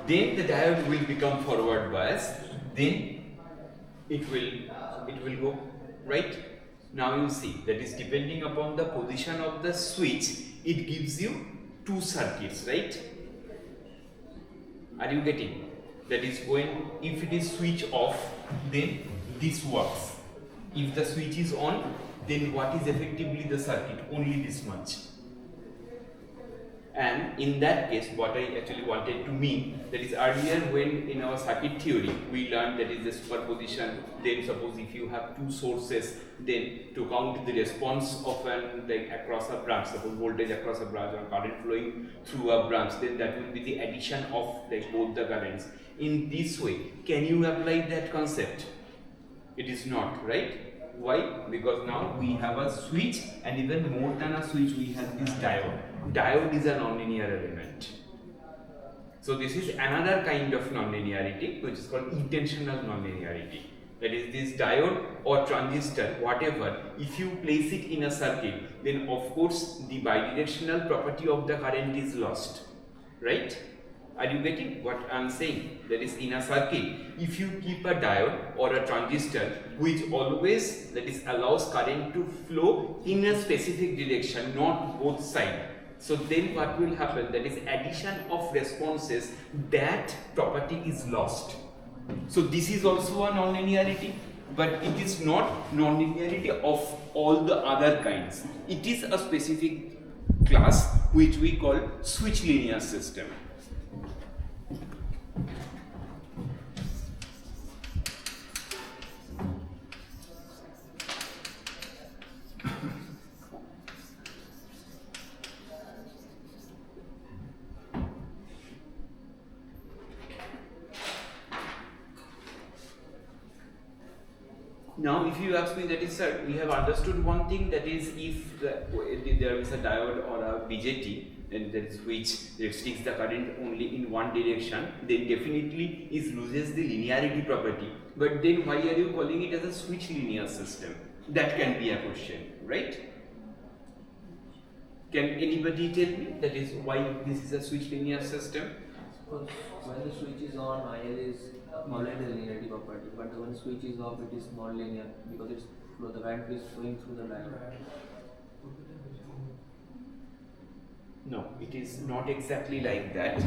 then the diode will become forward bias, then it will go right. Now you see that is depending upon the position of the switch, it gives you two circuits, right? Are you getting? That is when, if it is switch off, then this works. If the switch is on, then what is effectively the circuit? Only this much. And in that case, what I actually wanted to mean, that is earlier when in our circuit theory, we learned that is the superposition. Then suppose if you have two sources, then to count the response of an like across a branch, suppose voltage across a branch or current flowing through a branch, then that will be the addition of like both the currents. In this way, can you apply that concept? It is not, right? Why? Because now we have a switch, and even more than a switch, we have this diode. Diode is a nonlinear element. So this is another kind of nonlinearity, which is called intentional nonlinearity. That is, this diode or transistor, whatever, if you place it in a circuit, then of course the bidirectional property of the current is lost, right? Are you getting what I am saying? That is, in a circuit, if you keep a diode or a transistor which always, that is, allows current to flow in a specific direction, not both sides. So then what will happen? That is, addition of responses, that property is lost. So this is also a nonlinearity, but it is not nonlinearity of all the other kinds. It is a specific class which we call switch linear system. Now, if you ask me, that is, sir, we have understood one thing, that is, if there is a diode or a BJT, and that is which restricts the current only in one direction, then definitely it loses the linearity property. But then why are you calling it as a switch linear system? That can be a question, right? Can anybody tell me that is why this is a switch linear system? Because when the switch is on, IL is following the linearity property, but when the switch is off, it is non-linear because it's the current is flowing through the diode. No, it is not exactly like that.